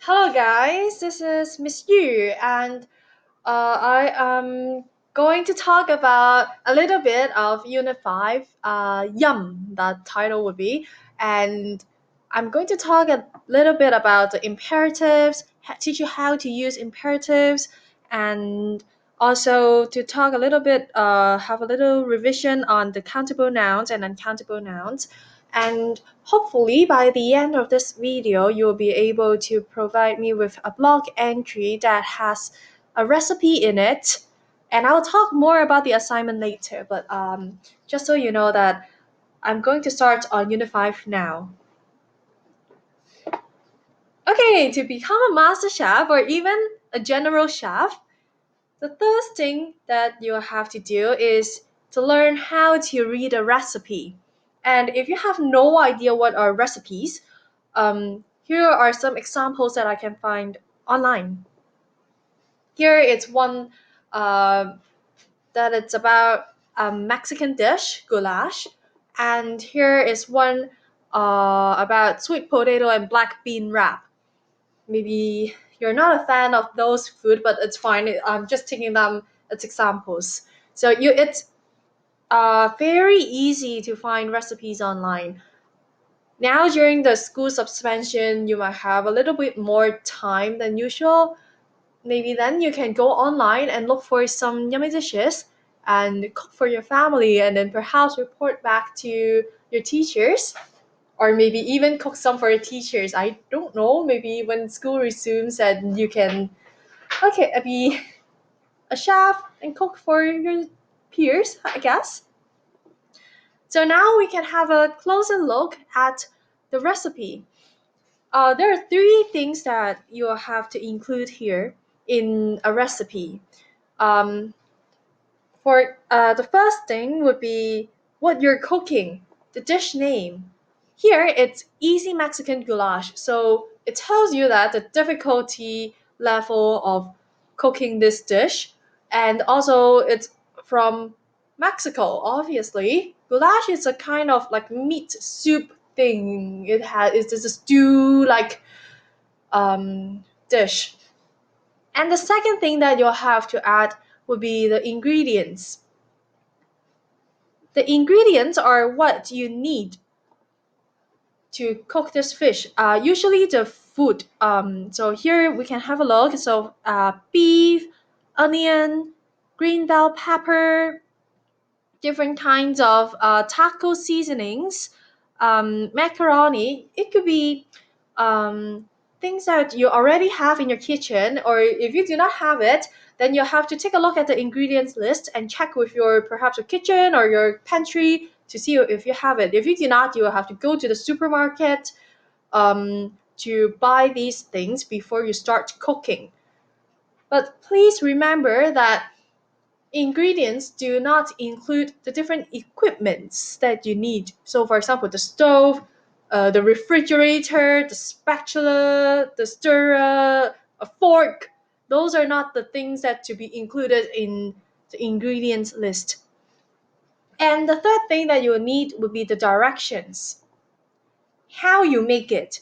Hello, guys. This is Miss Yu, and I am going to talk about a little bit of Unit 5, Yum, that title would be. And I'm going to talk a little bit about the imperatives, teach you how to use imperatives, and also to talk a little bit, have a little revision on the countable nouns and uncountable nouns. And hopefully, by the end of this video, you'll be able to provide me with a blog entry that has a recipe in it. And I'll talk more about the assignment later, but just so you know that I'm going to start on Unit 5 now. Okay, to become a master chef or even a general chef, the first thing that you have to do is to learn how to read a recipe. And if you have no idea what are recipes, here are some examples that I can find online. Here it's one uh, that it's about a Mexican dish, goulash, and here is one about sweet potato and black bean wrap. Maybe you're not a fan of those food, but it's fine. I'm just taking them as examples. So it's very easy to find recipes online. Now during the school suspension, you might have a little bit more time than usual. Maybe then you can go online and look for some yummy dishes and cook for your family and then perhaps report back to your teachers or maybe even cook some for your teachers. I don't know. Maybe when school resumes and you can be a chef and cook for your peers, I guess. So now we can have a closer look at the recipe. There are three things that you have to include here in a recipe. Um, for the first thing would be what you're cooking, the dish name. Here it's easy Mexican goulash, so it tells you that the difficulty level of cooking this dish, and also it's from Mexico. Obviously, goulash is a kind of like meat soup thing. It's just a stew like dish. And the second thing that you'll have to add would be the ingredients. The ingredients are what you need to cook this fish. Usually the food. So here we can have a look. So beef, onion, green bell pepper, different kinds of taco seasonings, macaroni. It could be things that you already have in your kitchen, or if you do not have it, then you have to take a look at the ingredients list and check with your perhaps your kitchen or your pantry to see if you have it. If you do not, you will have to go to the supermarket to buy these things before you start cooking. But please remember that ingredients do not include the different equipments that you need. So, for example, the stove, the refrigerator, the spatula, the stirrer, a fork. Those are not the things that to be included in the ingredients list. And the third thing that you will need would be the directions, how you make it.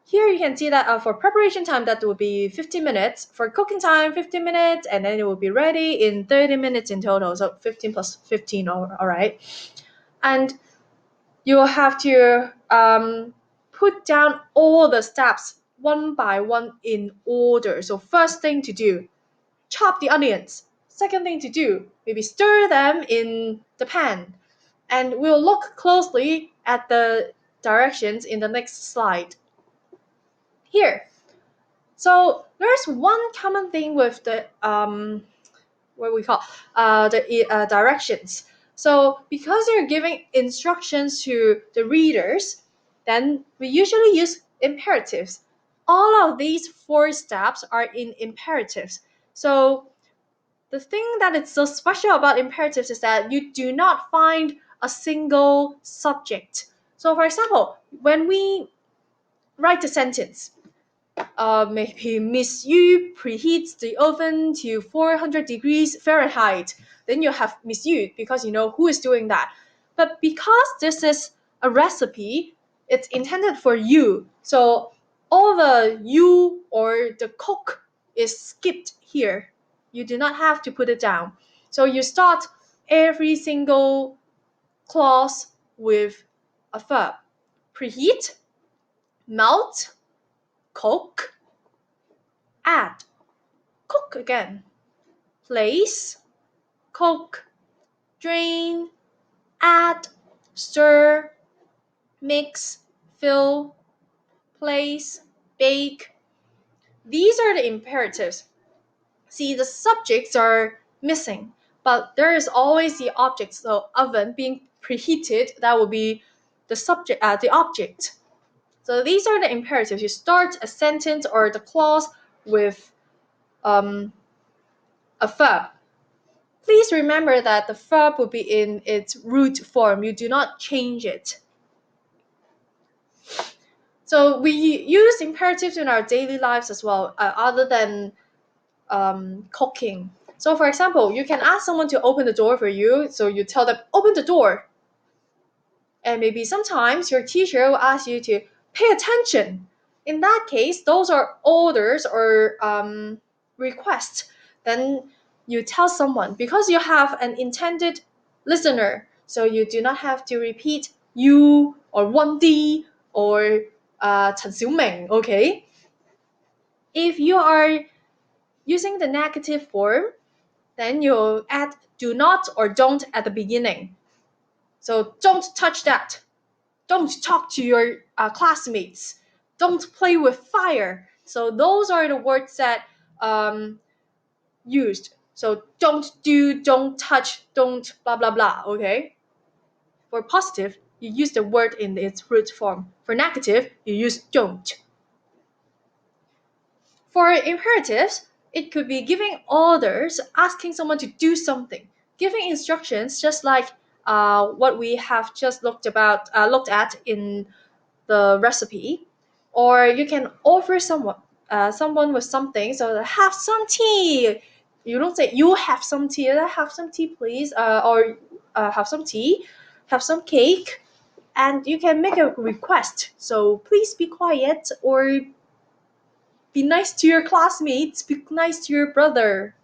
Here you can see that for preparation time that will be 15 minutes, for cooking time 15 minutes, and then it will be ready in 30 minutes in total, so 15 plus 15, all right. And you will have to put down all the steps one by one in order. So first thing to do, chop the onions. Second thing to do, maybe stir them in the pan. And we'll look closely at the directions in the next slide. Here, so there's one common thing with the what we call the directions. So because you're giving instructions to the readers, then we usually use imperatives. All of these four steps are in imperatives. So the thing that is so special about imperatives is that you do not find a single subject. So for example, when we write a sentence, maybe Miss Yu preheats the oven to 400 degrees Fahrenheit. Then you have Miss Yu because you know who is doing that. But because this is a recipe, it's intended for you. So all the you or the cook is skipped here. You do not have to put it down. So you start every single clause with a verb. Preheat, melt, cook, add, cook again, place, cook, drain, add, stir, mix, fill, place, bake. These are the imperatives. See, the subjects are missing, but there is always the object. So oven being preheated, that will be the subject, the object. So these are the imperatives. You start a sentence or the clause with um, a verb. Please remember that the verb will be in its root form. You do not change it. So we use imperatives in our daily lives as well, other than cooking. So, for example, you can ask someone to open the door for you. So you tell them, open the door. And maybe sometimes your teacher will ask you to pay attention. In that case, those are orders or requests. Then you tell someone because you have an intended listener. So you do not have to repeat you or 1D or 陈小明, okay? If you are using the negative form, then you add do not or don't at the beginning. So don't touch that. Don't talk to your classmates. Don't play with fire. So those are the words that used. So don't do, don't touch, don't blah blah blah. Okay. For positive, you use the word in its root form. For negative, you use don't. For imperatives, it could be giving orders, asking someone to do something, giving instructions, just like what we have just looked at in the recipe. Or you can offer someone with something. So have some tea. You don't say you have some tea. Have some tea, please. Or have some tea. Have some cake. And you can make a request. So please be quiet or be nice to your classmates. Be nice to your brother.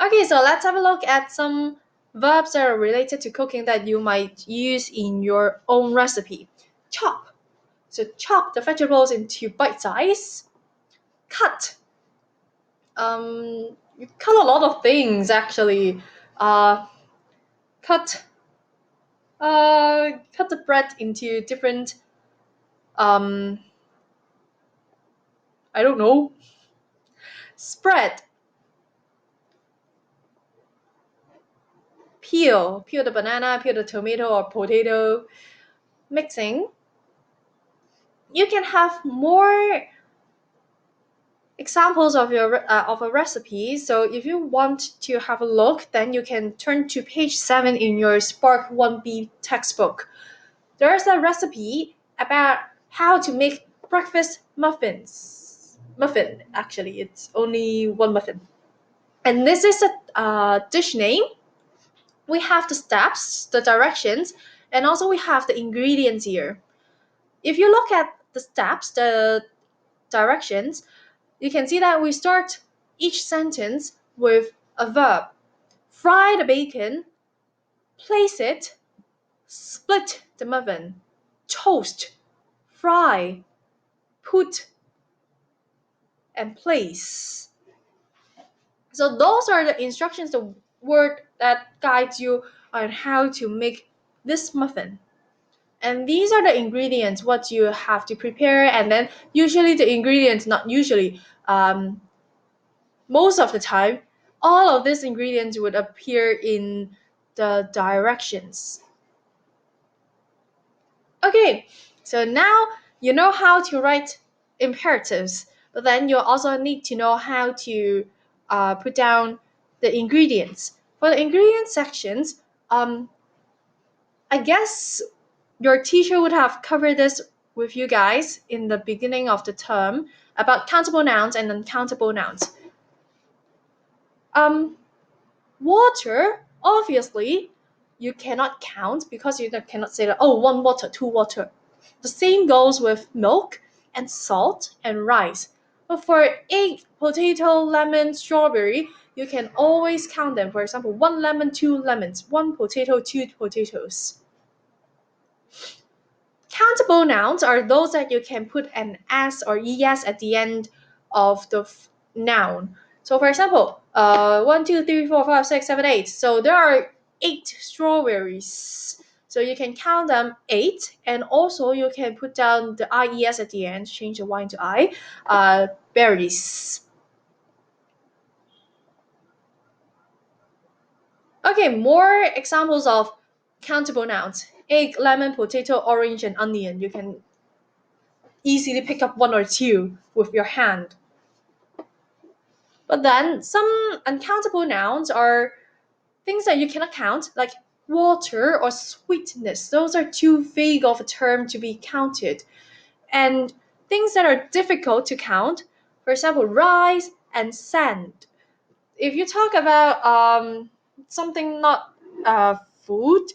Okay, so let's have a look at some verbs that are related to cooking that you might use in your own recipe. Chop. So chop the vegetables into bite size. Cut. You cut a lot of things actually. Uh, cut. Cut the bread into different. Um, I don't know. Spread. Peel the banana, peel the tomato or potato. Mixing. You can have more examples of a recipe. So if you want to have a look, then you can turn to page 7 in your Spark 1B textbook. There's a recipe about how to make breakfast muffins. Muffin, actually, it's only one muffin. And this is a dish name. We have the steps, the directions, and also we have the ingredients here. If you look at the steps, the directions, you can see that we start each sentence with a verb. Fry the bacon, place it, split the muffin, toast, fry, put, and place. So those are the instructions, the word that guides you on how to make this muffin. And these are the ingredients, what you have to prepare, and then usually the ingredients, not usually, most of the time, all of these ingredients would appear in the directions. Okay, so now you know how to write imperatives, but then you also need to know how to put down the ingredients. For the ingredient sections, I guess your teacher would have covered this with you guys in the beginning of the term about countable nouns and uncountable nouns. Um, Water, obviously, you cannot count because you cannot say that, oh, one water, two water. The same goes with milk and salt and rice. But for egg, potato, lemon, strawberry, you can always count them. For example, one lemon, two lemons, one potato, two potatoes. Countable nouns are those that you can put an s or es at the end of the noun. So, for example, 1, 2, 3, 4, 5, 6, 7, 8. So there are 8 strawberries. So you can count them 8, and also you can put down the ies at the end, change the y into I. Berries. Okay, more examples of countable nouns: egg, lemon, potato, orange, and onion. You can easily pick up one or two with your hand. But then some uncountable nouns are things that you cannot count, like water or sweetness. Those are too vague of a term to be counted. And things that are difficult to count, for example, rice and sand. If you talk about something not food,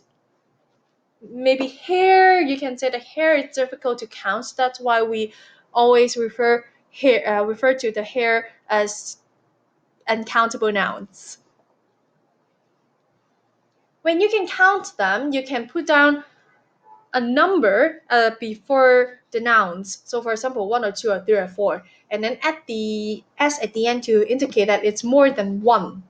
maybe hair, you can say the hair is difficult to count. That's why we always refer to the hair as uncountable nouns. When you can count them, you can put down a number before the nouns. So, for example, one or two or three or four, and then add the s at the end to indicate that it's more than one.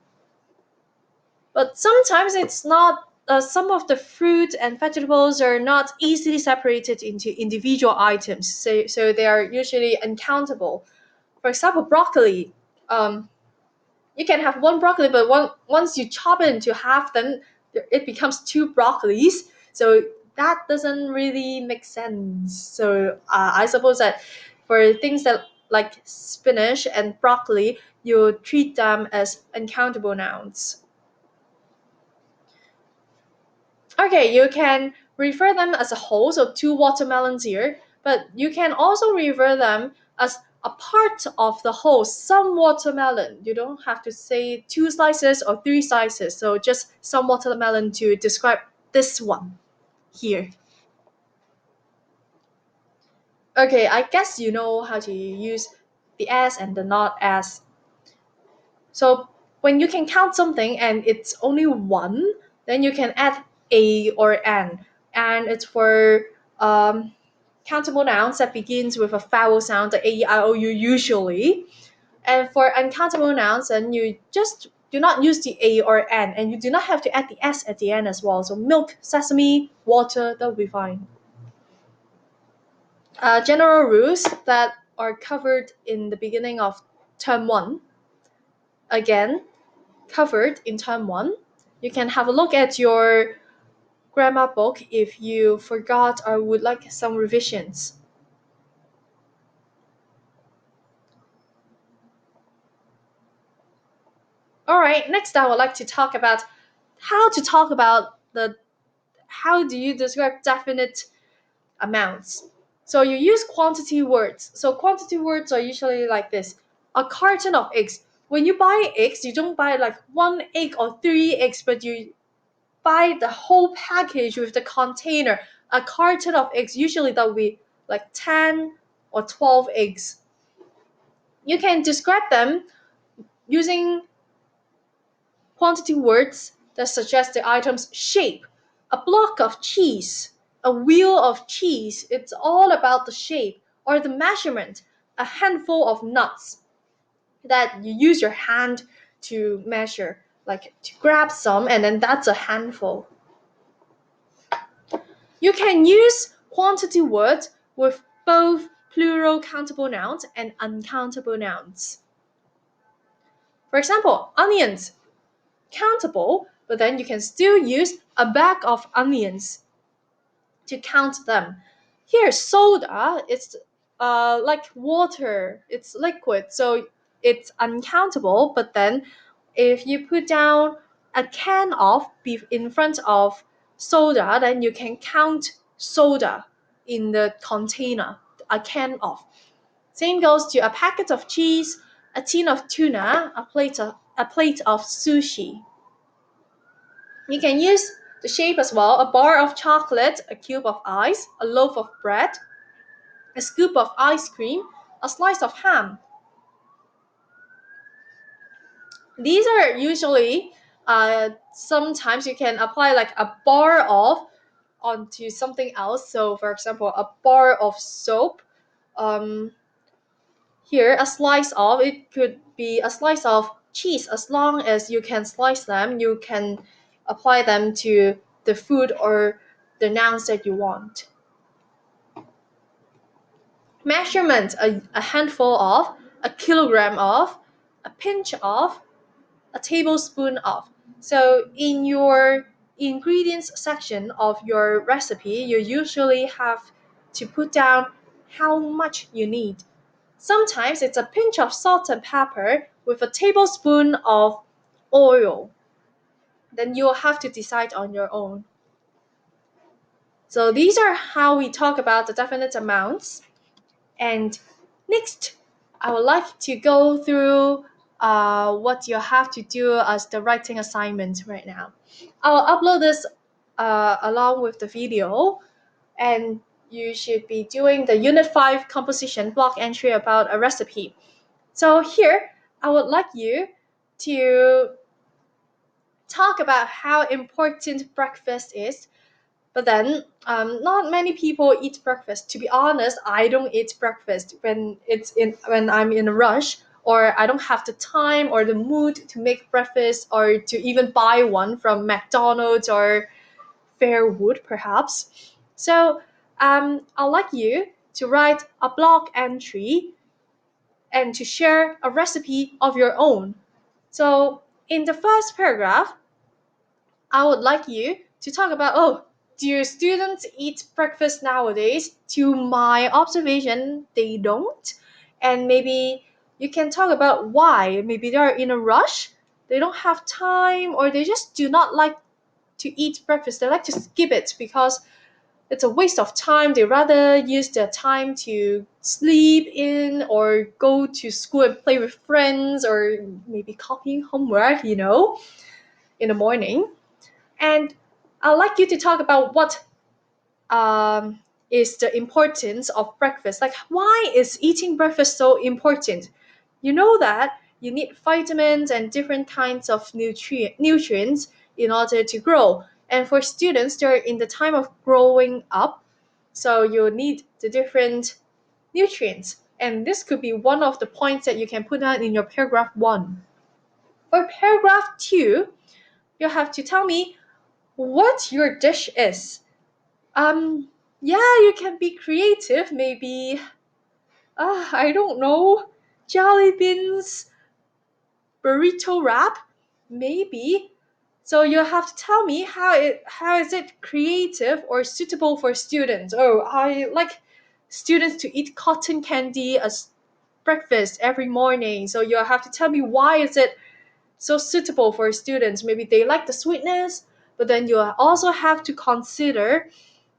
But sometimes it's not. Some of the fruit and vegetables are not easily separated into individual items, so they are usually uncountable. For example, broccoli. You can have one broccoli, but once you chop it into half, then it becomes two broccolis. So that doesn't really make sense. So I suppose that for things that like spinach and broccoli, you treat them as uncountable nouns. Okay, you can refer them as a whole, so two watermelons here, but you can also refer them as a part of the whole, some watermelon. You don't have to say two slices or three slices, so just some watermelon to describe this one here. Okay, I guess you know how to use the s and the not s. So when you can count something and it's only one, then you can add a or an, and it's for countable nouns that begins with a vowel sound, the a, e, I, o, u usually. And for uncountable nouns, then you just do not use the a or an, and you do not have to add the s at the end as well. So milk, sesame, water, that will be fine. General rules that are covered in the beginning of term one. Again, covered in term one. You can have a look at your grammar book if you forgot or would like some revisions. All right, next I would like to talk about how do you describe definite amounts. So you use quantity words. So quantity words are usually like this: a carton of eggs. When you buy eggs, you don't buy like one egg or three eggs, but you buy the whole package with the container. A carton of eggs, usually that will be like 10 or 12 eggs. You can describe them using quantity words that suggest the item's shape. A block of cheese, a wheel of cheese, it's all about the shape or the measurement. A handful of nuts that you use your hand to measure, like to grab some, and then that's a handful. You can use quantity words with both plural countable nouns and uncountable nouns. For example, onions, countable, but then you can still use a bag of onions to count them. Here, soda, it's like water, it's liquid, so it's uncountable, but then if you put down a can of beef in front of soda, then you can count soda in the container, a can of. Same goes to a packet of cheese, a tin of tuna, a plate of sushi. You can use The shape as well: a bar of chocolate, a cube of ice, a loaf of bread, a scoop of ice cream, a slice of ham. These are usually sometimes you can apply like a bar of onto something else. So, for example, a bar of soap. Um, Here, a slice of it could be a slice of cheese. As long as you can slice them, you can apply them to the food or the nouns that you want. Measurement: a handful of, a kilogram of, a pinch of, a tablespoon of. So in your ingredients section of your recipe, you usually have to put down how much you need. Sometimes it's a pinch of salt and pepper with a tablespoon of oil. Then you'll have to decide on your own. So these are how we talk about the definite amounts. And next, I would like to go through what you have to do as the writing assignment right now. I'll upload this along with the video, and you should be doing the Unit 5 composition block entry about a recipe. So here, I would like you to talk about how important breakfast is. But then, not many people eat breakfast. To be honest, I don't eat breakfast when I'm in a rush, or I don't have the time or the mood to make breakfast or to even buy one from McDonald's or Fairwood, perhaps. So, I'd like you to write a blog entry and to share a recipe of your own. So, in the first paragraph, I would like you to talk about, oh, do students eat breakfast nowadays? To my observation, they don't. And maybe you can talk about why. Maybe they're in a rush, they don't have time, or they just do not like to eat breakfast. They like to skip it because it's a waste of time. They rather use their time to sleep in or go to school and play with friends or maybe copying homework, in the morning. And I'd like you to talk about what is the importance of breakfast. Like, why is eating breakfast so important? You know that you need vitamins and different kinds of nutrients in order to grow. And for students, they're in the time of growing up, so you need the different nutrients. And this could be one of the points that you can put down in your paragraph 1. For paragraph 2, you have to tell me what your dish is. Yeah, you can be creative. Maybe, I don't know, jelly beans, burrito wrap, maybe. So you have to tell me how is it creative or suitable for students. Oh, I like students to eat cotton candy as breakfast every morning. So you have to tell me why is it so suitable for students. Maybe they like the sweetness, but then you also have to consider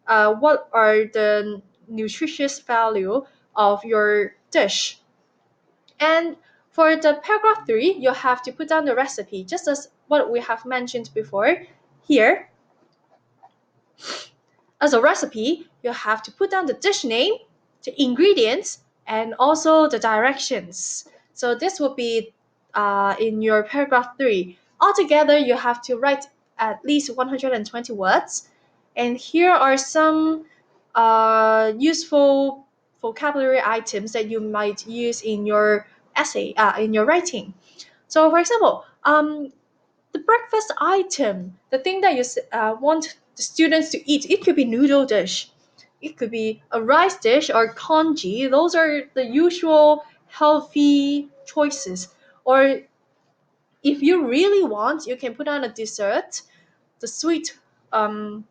what are the nutritious value of your dish. And for the paragraph 3, you have to put down the recipe, just as what we have mentioned before. Here, as a recipe, you have to put down the dish name, the ingredients, and also the directions. So this will be in your paragraph 3. Altogether, you have to write at least 120 words. And here are some useful vocabulary items that you might use in your essay, in your writing. So, for example, the breakfast item, the thing that you want the students to eat, it could be noodle dish, it could be a rice dish or congee. Those are the usual healthy choices. Or if you really want, you can put on a dessert, the sweet, um,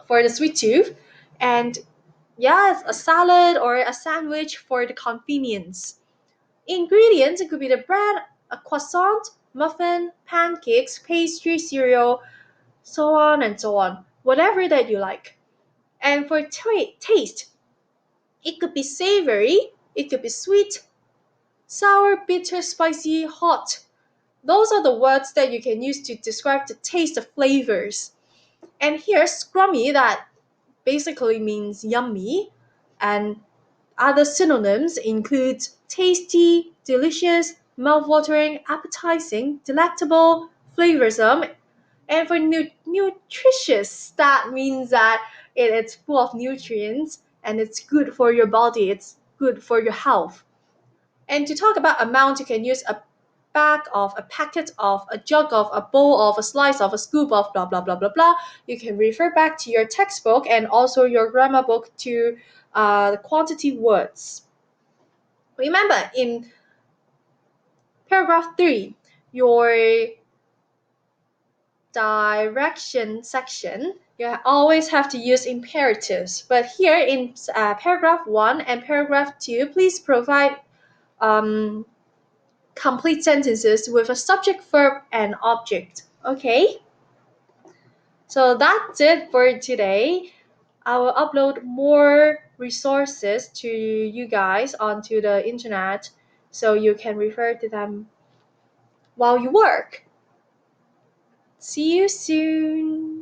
for the sweet tooth, and yes, a salad or a sandwich for the convenience. Ingredients, it could be the bread, a croissant, muffin, pancakes, pastry, cereal, so on and so on. Whatever that you like. And for taste, it could be savory, it could be sweet, sour, bitter, spicy, hot. Those are the words that you can use to describe the taste of flavors. And here, scrummy, that basically means yummy, and other synonyms include tasty, delicious, mouthwatering, appetizing, delectable, flavorsome, and for nutritious, that means that it's full of nutrients and it's good for your body, it's good for your health. And to talk about amount, you can use a bag of, a packet of, a jug of, a bowl of, a slice of, a scoop of, blah, blah, blah, blah, blah. You can refer back to your textbook and also your grammar book to the quantity words. Remember, in paragraph 3, your direction section, you always have to use imperatives. But here in paragraph 1 and paragraph 2, please provide um, complete sentences with a subject, verb, and object. Okay? So that's it for today. I will upload more resources to you guys onto the internet so you can refer to them while you work. See you soon.